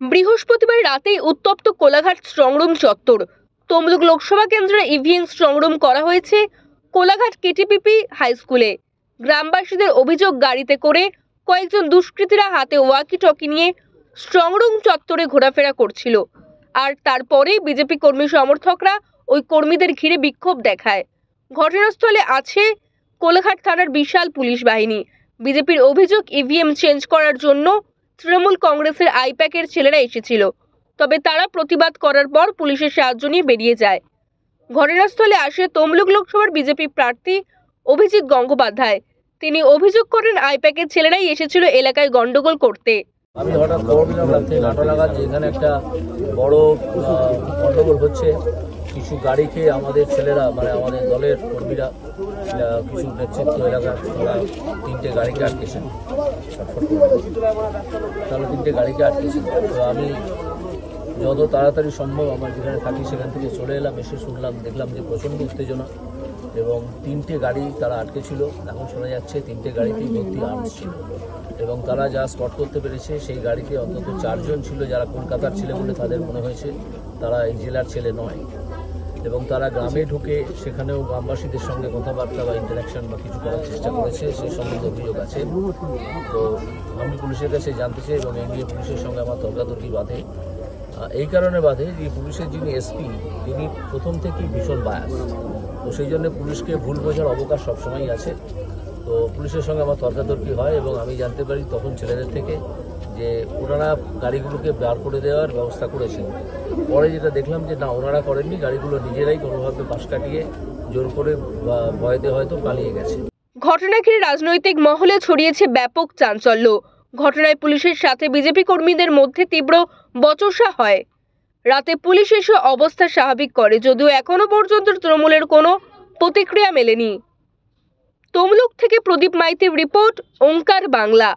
বৃহস্পতিবার রাতেই উত্তপ্ত কোলাঘাট স্ট্রংরুম চত্বর। তমলুক লোকসভা কেন্দ্রে ইভিএম স্ট্রংরুম করা হয়েছে কোলাঘাট কেটিপিপি হাই স্কুলে। গ্রামবাসীদের অভিযোগ, গাড়িতে করে কয়েকজন দুষ্কৃতীরা হাতে ওয়াকি টকি নিয়ে স্ট্রংরুম চত্বরে ঘোরাফেরা করছিল। আর তারপরেই বিজেপি কর্মী সমর্থকরা ওই কর্মীদের ঘিরে বিক্ষোভ দেখায়। ঘটনাস্থলে আছে কোলাঘাট থানার বিশাল পুলিশ বাহিনী। বিজেপির অভিযোগ, ইভিএম চেঞ্জ করার জন্য তৃণমূল কংগ্রেসের আইপ্যাকের ছেলেরা এসেছিল, তবে তারা প্রতিবাদ করার পর পুলিশের সাহায্য নিয়ে বেরিয়ে যায়। ঘটনাস্থলে আসে তমলুক লোকসভার বিজেপি প্রার্থী অভিজিৎ গঙ্গোপাধ্যায়। তিনি অভিযোগ করেন, আইপ্যাকের ছেলেরাই এসেছিল এলাকায় গন্ডগোল করতে। আমি হঠাৎ খবর পেলাম রাত্রে 9টা নাগাদ যে এখানে একটা বড় গন্ডগোল হচ্ছে। কিছু গাড়িকে আমাদের ছেলেরা, মানে আমাদের দলের কর্মীরা, কিছু নেতৃত্ব এলাকার ওরা 3টে গাড়িকে আটকেছেন। তাহলে 3টে গাড়িকে আটকেছেন। তো আমি যত তাড়াতাড়ি সম্ভব আমার যেখানে থাকি সেখান থেকে চলে এলাম। এসে শুনলাম, দেখলাম যে প্রচণ্ড উত্তেজনা এবং 3টে গাড়ি তারা আটকে ছিল। এখন শোনা যাচ্ছে 3টে গাড়িতেই ভর্তি আর্মস ছিল এবং তারা যা স্পট করতে পেরেছে সেই গাড়িতে অন্তত 4 জন ছিল যারা কলকাতার ছেলে বলে তাদের মনে হয়েছে, তারা এই জেলার ছেলে নয়। এবং তারা গ্রামে ঢুকে সেখানেও গ্রামবাসীদের সঙ্গে কথাবার্তা বা ইন্টারাকশন বা কিছু করার চেষ্টা করেছে, সেই সম্বন্ধে অভিযোগ আছে। তো আমি পুলিশের কাছে জানতে চাই এবং এনডিএ পুলিশের সঙ্গে আমার তর্কাতর্কি বাধে। এই কারণে বাধে যে পুলিশের যিনি এসপি তিনি প্রথম থেকেই ভীষণ বায়াস। তো সেই জন্য পুলিশকে ভুল বোঝার অবকাশ সবসময়ই আছে। তো পুলিশের সঙ্গে আমার তর্কাতর্কি হয় এবং আমি জানতে পারি তখন ছেলেদের থেকে যে ওনারা গাড়িগুলোকে বার করে দেওয়ার ব্যবস্থা করেছেন। পরে যেটা দেখলাম যে না, ওনারা করেননি, গাড়িগুলো নিজেরাই কোনোভাবে পাশ কাটিয়ে জোর করে বা ভয়তে হয়তো পালিয়ে গেছে। ঘটনা ঘিরে রাজনৈতিক মহলে ছড়িয়েছে ব্যাপক চাঞ্চল্য। ঘটনায় পুলিশের সাথে বিজেপি কর্মীদের মধ্যে তীব্র বচসা হয়। রাতে পুলিশ এসে অবস্থা স্বাভাবিক করে, যদিও এখনো পর্যন্ত তৃণমূলের কোনো প্রতিক্রিয়া মেলেনি। তমলুক থেকে প্রদীপ মাইতির রিপোর্ট, ওঙ্কার বাংলা।